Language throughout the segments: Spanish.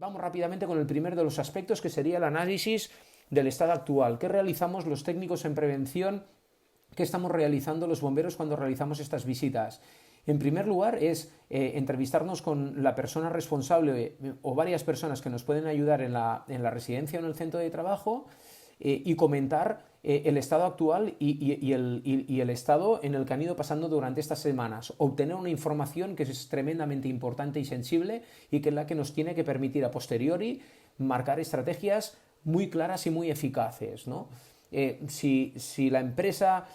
Vamos rápidamente con el primer de los aspectos, que sería el análisis del estado actual. ¿Qué realizamos los técnicos en prevención? ¿Qué estamos realizando los bomberos cuando realizamos estas visitas? En primer lugar es entrevistarnos con la persona responsable o varias personas que nos pueden ayudar en la residencia o en el centro de trabajo y comentar el estado actual y el estado en el que han ido pasando durante estas semanas. Obtener una información que es tremendamente importante y sensible y que es la que nos tiene que permitir a posteriori marcar estrategias muy claras y muy eficaces, ¿no? Si la empresa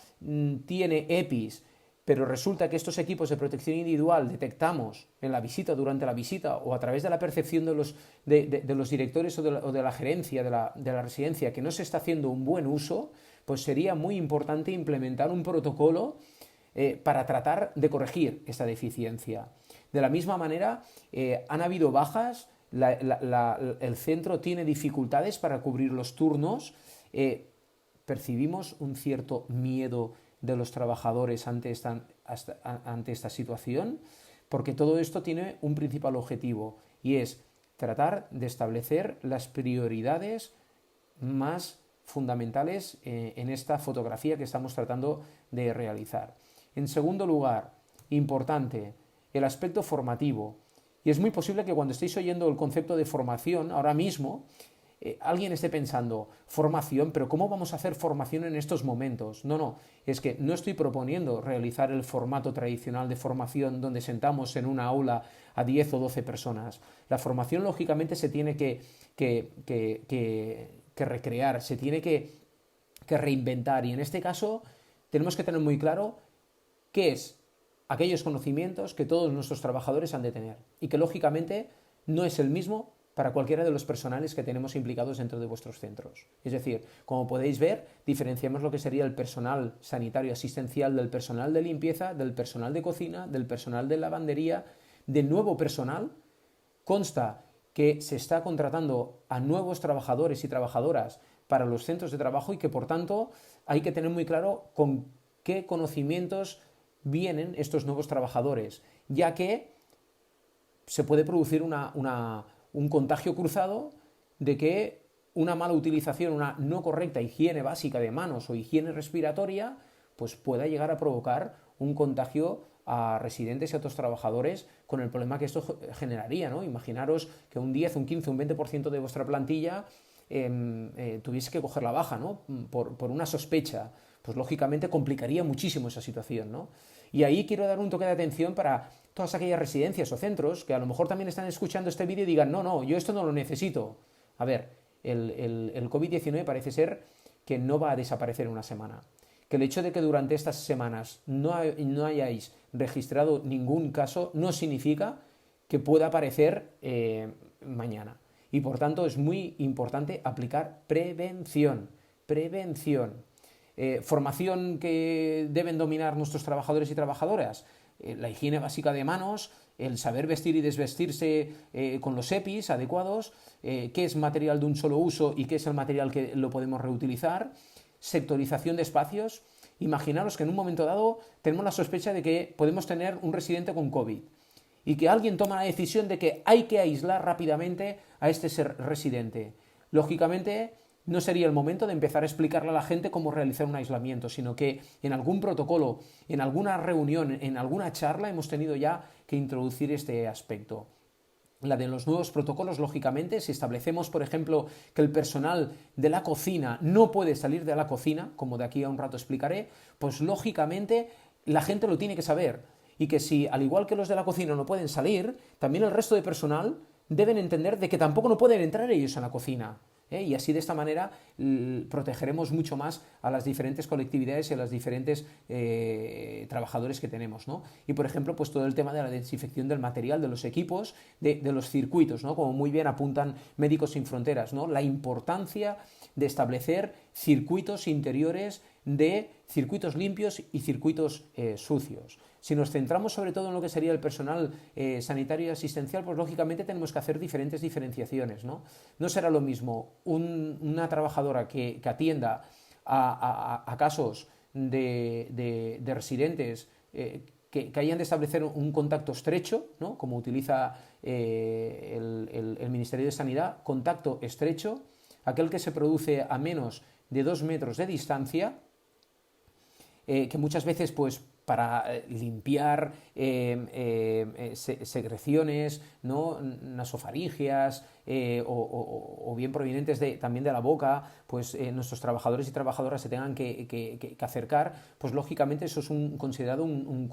tiene EPIs, pero resulta que estos equipos de protección individual detectamos en la visita, durante la visita o a través de la percepción de los directores o de la gerencia de la residencia que no se está haciendo un buen uso, pues sería muy importante implementar un protocolo para tratar de corregir esta deficiencia. De la misma manera, han habido bajas, el centro tiene dificultades para cubrir los turnos, percibimos un cierto miedo de los trabajadores ante esta situación, porque todo esto tiene un principal objetivo y es tratar de establecer las prioridades más fundamentales en esta fotografía que estamos tratando de realizar. En segundo lugar, importante, el aspecto formativo. Y es muy posible que cuando estéis oyendo el concepto de formación ahora mismo, alguien esté pensando, formación, pero ¿cómo vamos a hacer formación en estos momentos? No, es que no estoy proponiendo realizar el formato tradicional de formación donde sentamos en una aula a 10 o 12 personas. La formación, lógicamente, se tiene que recrear, se tiene que reinventar y en este caso tenemos que tener muy claro qué es aquellos conocimientos que todos nuestros trabajadores han de tener y que, lógicamente, no es el mismo para cualquiera de los personales que tenemos implicados dentro de vuestros centros. Es decir, como podéis ver, diferenciamos lo que sería el personal sanitario asistencial del personal de limpieza, del personal de cocina, del personal de lavandería, del nuevo personal. Consta que se está contratando a nuevos trabajadores y trabajadoras para los centros de trabajo y que, por tanto, hay que tener muy claro con qué conocimientos vienen estos nuevos trabajadores, ya que se puede producir un contagio cruzado de que una mala utilización, una no correcta higiene básica de manos o higiene respiratoria, pues pueda llegar a provocar un contagio a residentes y a otros trabajadores con el problema que esto generaría, ¿no? Imaginaros que un 10, un 15, un 20% de vuestra plantilla tuviese que coger la baja, ¿no? Por una sospecha, pues lógicamente complicaría muchísimo esa situación, ¿no? Y ahí quiero dar un toque de atención para todas aquellas residencias o centros que a lo mejor también están escuchando este vídeo y digan, no, yo esto no lo necesito. A ver, el COVID-19 parece ser que no va a desaparecer en una semana. Que el hecho de que durante estas semanas no hayáis registrado ningún caso no significa que pueda aparecer mañana. Y por tanto es muy importante aplicar prevención. Formación que deben dominar nuestros trabajadores y trabajadoras. La higiene básica de manos, el saber vestir y desvestirse con los EPIs adecuados, qué es material de un solo uso y qué es el material que lo podemos reutilizar, sectorización de espacios. Imaginaros que en un momento dado tenemos la sospecha de que podemos tener un residente con COVID y que alguien toma la decisión de que hay que aislar rápidamente a este residente. Lógicamente, no sería el momento de empezar a explicarle a la gente cómo realizar un aislamiento, sino que en algún protocolo, en alguna reunión, en alguna charla hemos tenido ya que introducir este aspecto. La de los nuevos protocolos, lógicamente, si establecemos, por ejemplo, que el personal de la cocina no puede salir de la cocina, como de aquí a un rato explicaré, pues lógicamente la gente lo tiene que saber. Y que si, al igual que los de la cocina no pueden salir, también el resto de personal deben entender de que tampoco no pueden entrar ellos en la cocina. Y así de esta manera protegeremos mucho más a las diferentes colectividades y a los diferentes trabajadores que tenemos, ¿no? Y por ejemplo, pues todo el tema de la desinfección del material, de los equipos, de los circuitos, ¿no? Como muy bien apuntan Médicos Sin Fronteras, ¿no? La importancia de establecer circuitos interiores, de circuitos limpios y circuitos sucios. Si nos centramos sobre todo en lo que sería el personal sanitario y asistencial, pues lógicamente tenemos que hacer diferentes diferenciaciones, ¿no? No será lo mismo una trabajadora que atienda a casos de residentes que hayan de establecer un contacto estrecho, ¿no? Como utiliza el Ministerio de Sanidad, contacto estrecho, aquel que se produce a menos de 2 metros de distancia, que muchas veces, pues, para limpiar secreciones, ¿no? Nasofaringias, o bien provenientes también de la boca, pues nuestros trabajadores y trabajadoras se tengan que acercar, pues lógicamente eso es considerado un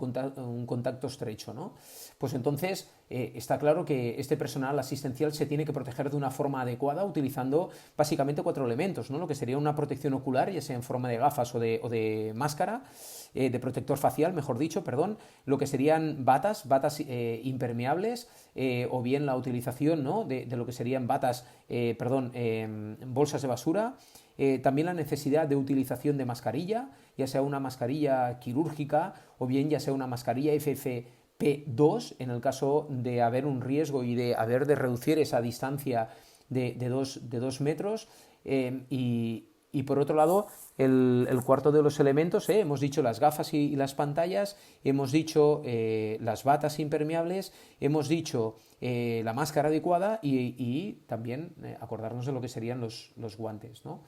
contacto estrecho, ¿no? Pues entonces está claro que este personal asistencial se tiene que proteger de una forma adecuada utilizando básicamente 4 elementos, ¿no? Lo que sería una protección ocular, ya sea en forma de gafas o de máscara, de protector facial, mejor dicho, perdón, lo que serían batas impermeables, o bien la utilización, ¿no? de lo que serían bolsas de basura, también la necesidad de utilización de mascarilla, ya sea una mascarilla quirúrgica o bien ya sea una mascarilla FFP2 en el caso de haber un riesgo y de haber de reducir esa distancia de 2 metros, y por otro lado, el cuarto de los elementos, hemos dicho las gafas y las pantallas, hemos dicho las batas impermeables, hemos dicho la máscara adecuada y también acordarnos de lo que serían los guantes, ¿no?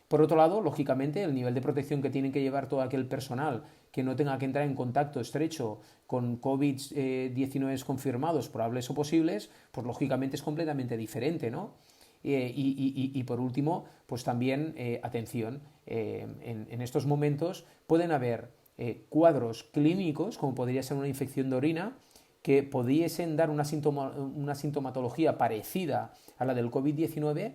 Por otro lado, lógicamente, el nivel de protección que tienen que llevar todo aquel personal que no tenga que entrar en contacto estrecho con COVID-19 confirmados, probables o posibles, pues lógicamente es completamente diferente, ¿no? Y por último, pues también, atención, en estos momentos pueden haber cuadros clínicos, como podría ser una infección de orina, que pudiesen dar una sintomatología parecida a la del COVID-19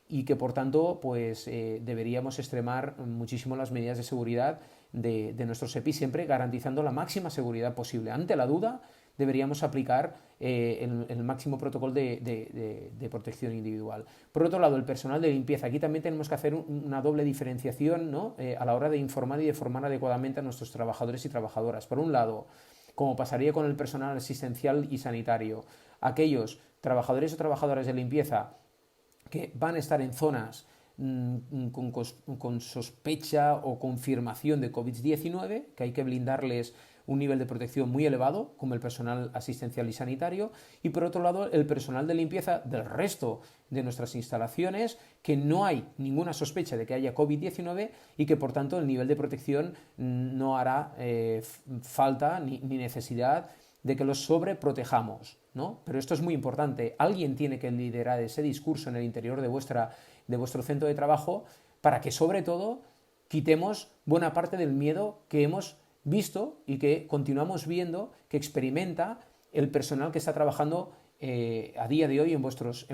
y que por tanto pues deberíamos extremar muchísimo las medidas de seguridad de nuestros EPI, siempre garantizando la máxima seguridad posible. Ante la duda, deberíamos aplicar el máximo protocolo de protección individual. Por otro lado, el personal de limpieza. Aquí también tenemos que hacer una doble diferenciación, ¿no? A la hora de informar y de formar adecuadamente a nuestros trabajadores y trabajadoras. Por un lado, como pasaría con el personal asistencial y sanitario, aquellos trabajadores o trabajadoras de limpieza que van a estar en zonas con sospecha o confirmación de COVID-19, que hay que blindarles un nivel de protección muy elevado, como el personal asistencial y sanitario, y por otro lado el personal de limpieza del resto de nuestras instalaciones, que no hay ninguna sospecha de que haya COVID-19 y que por tanto el nivel de protección no hará falta ni necesidad de que los sobreprotejamos, ¿no? Pero esto es muy importante. Alguien tiene que liderar ese discurso en el interior de vuestro centro de trabajo para que, sobre todo, quitemos buena parte del miedo que hemos visto y que continuamos viendo que experimenta el personal que está trabajando a día de hoy en vuestros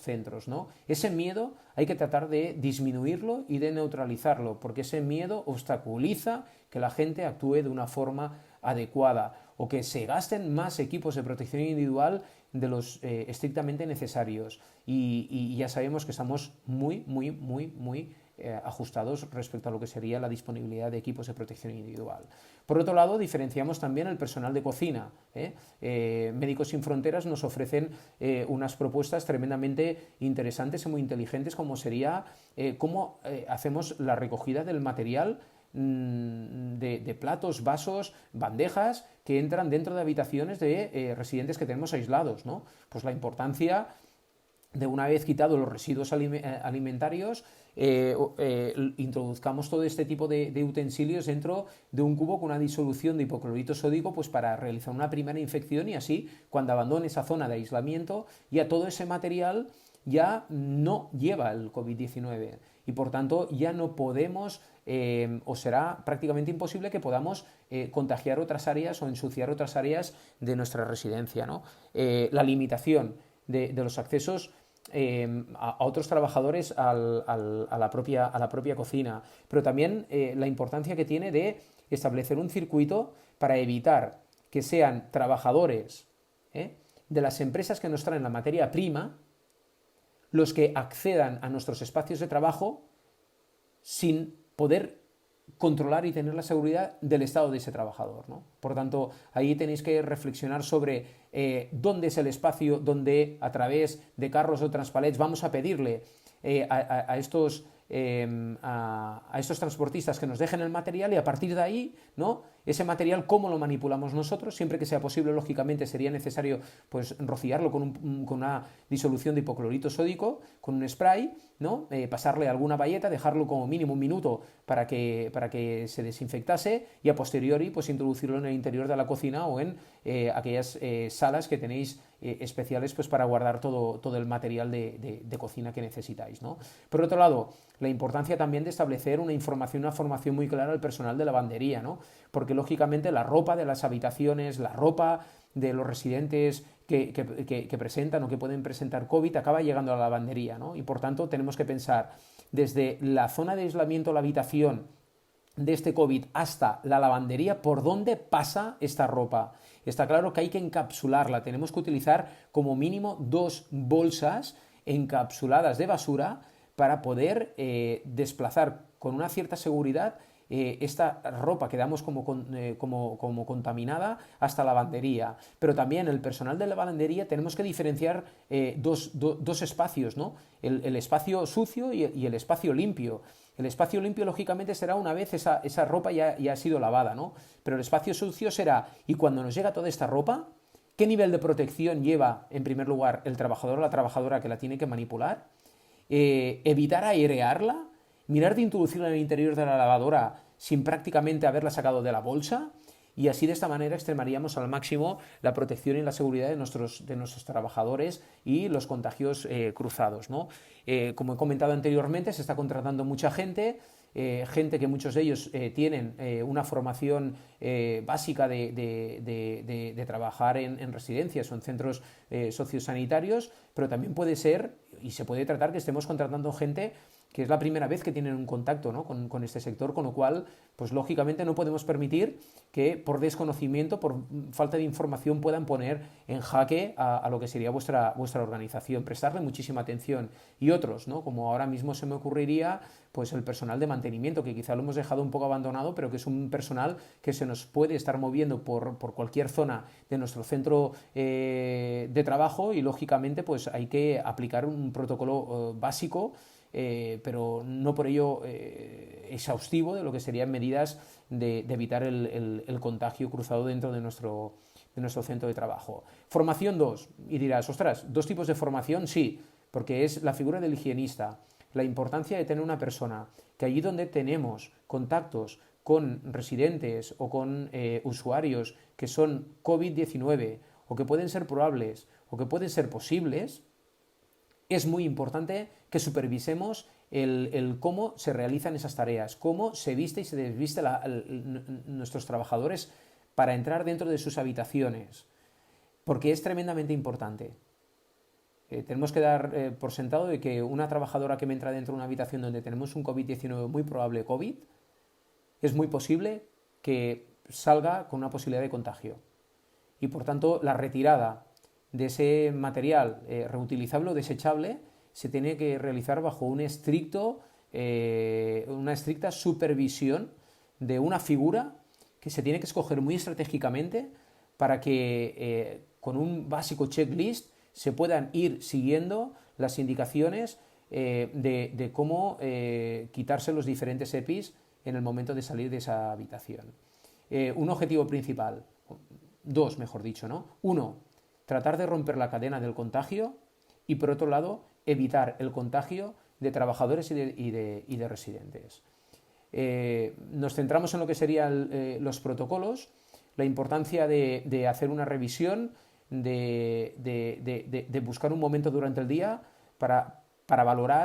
centros, ¿no? Ese miedo hay que tratar de disminuirlo y de neutralizarlo, porque ese miedo obstaculiza que la gente actúe de una forma adecuada o que se gasten más equipos de protección individual de los estrictamente necesarios. Y ya sabemos que estamos muy ajustados respecto a lo que sería la disponibilidad de equipos de protección individual. Por otro lado, diferenciamos también el personal de cocina. Médicos Sin Fronteras nos ofrecen unas propuestas tremendamente interesantes y muy inteligentes, como sería cómo hacemos la recogida del material de platos, vasos, bandejas que entran dentro de habitaciones de residentes que tenemos aislados, ¿no? Pues la importancia de, una vez quitado los residuos alimentarios, introduzcamos todo este tipo de utensilios dentro de un cubo con una disolución de hipoclorito sódico, pues para realizar una primera infección, y así cuando abandone esa zona de aislamiento ya todo ese material ya no lleva el COVID-19 y por tanto ya no podemos o será prácticamente imposible que podamos contagiar otras áreas o ensuciar otras áreas de nuestra residencia, ¿no? La limitación de los accesos a otros trabajadores a la propia cocina, pero también la importancia que tiene de establecer un circuito para evitar que sean trabajadores de las empresas que nos traen la materia prima los que accedan a nuestros espacios de trabajo sin poder controlar y tener la seguridad del estado de ese trabajador, ¿no? Por tanto, ahí tenéis que reflexionar sobre dónde es el espacio donde a través de carros o transpalets vamos a pedirle a estos transportistas que nos dejen el material, y a partir de ahí, ¿no? Ese material, ¿cómo lo manipulamos nosotros? Siempre que sea posible, lógicamente, sería necesario pues, rociarlo con una disolución de hipoclorito sódico, con un spray, ¿no? Pasarle alguna bayeta, dejarlo como mínimo un minuto para que se desinfectase y a posteriori pues, introducirlo en el interior de la cocina o en aquellas salas que tenéis especiales pues, para guardar todo el material de cocina que necesitáis, ¿no? Por otro lado, la importancia también de establecer una formación muy clara al personal de lavandería, ¿no? Porque lógicamente la ropa de las habitaciones, la ropa de los residentes que presentan o que pueden presentar COVID acaba llegando a la lavandería, ¿no? Y por tanto tenemos que pensar desde la zona de aislamiento, la habitación de este COVID hasta la lavandería, por dónde pasa esta ropa. Está claro que hay que encapsularla, tenemos que utilizar como mínimo 2 bolsas encapsuladas de basura para poder desplazar con una cierta seguridad esta ropa que damos como contaminada hasta la lavandería. Pero también el personal de la lavandería tenemos que diferenciar dos espacios, ¿no? El espacio sucio y el espacio limpio. El espacio limpio, lógicamente, será una vez esa ropa ya ha sido lavada, ¿no? Pero el espacio sucio será, y cuando nos llega toda esta ropa, ¿qué nivel de protección lleva, en primer lugar, el trabajador o la trabajadora que la tiene que manipular? Evitar airearla, mirar de introducirla en el interior de la lavadora sin prácticamente haberla sacado de la bolsa, y así de esta manera extremaríamos al máximo la protección y la seguridad de nuestros trabajadores y los contagios cruzados, ¿no? Como he comentado anteriormente, se está contratando mucha gente, gente que muchos de ellos tienen una formación básica de trabajar en residencias o en centros sociosanitarios, pero también puede ser y se puede tratar que estemos contratando gente que es la primera vez que tienen un contacto, ¿no? con este sector, con lo cual, pues lógicamente no podemos permitir que por desconocimiento, por falta de información, puedan poner en jaque a lo que sería vuestra organización. Prestarle muchísima atención. Y otros, ¿no? Como ahora mismo se me ocurriría, pues el personal de mantenimiento, que quizá lo hemos dejado un poco abandonado, pero que es un personal que se nos puede estar moviendo por cualquier zona de nuestro centro de trabajo, y lógicamente pues hay que aplicar un protocolo básico, pero no por ello exhaustivo, de lo que serían medidas de evitar el contagio cruzado dentro de nuestro centro de trabajo. Formación 2, y dirás, ostras, 2 tipos de formación, sí, porque es la figura del higienista, la importancia de tener una persona que allí donde tenemos contactos con residentes o con usuarios que son COVID-19 o que pueden ser probables o que pueden ser posibles, es muy importante que supervisemos el cómo se realizan esas tareas, cómo se viste y se desviste nuestros trabajadores para entrar dentro de sus habitaciones, porque es tremendamente importante. Tenemos que dar por sentado de que una trabajadora que me entra dentro de una habitación donde tenemos un COVID-19, muy probable COVID, es muy posible que salga con una posibilidad de contagio. Y por tanto, la retirada de ese material reutilizable o desechable se tiene que realizar bajo una estricta supervisión de una figura que se tiene que escoger muy estratégicamente para que con un básico checklist se puedan ir siguiendo las indicaciones de cómo quitarse los diferentes EPIs en el momento de salir de esa habitación. Un objetivo principal, 2 mejor dicho, ¿no? 1, tratar de romper la cadena del contagio, y por otro lado, evitar el contagio de trabajadores y de residentes. Nos centramos en lo que serían los protocolos, la importancia de hacer una revisión, de buscar un momento durante el día para valorar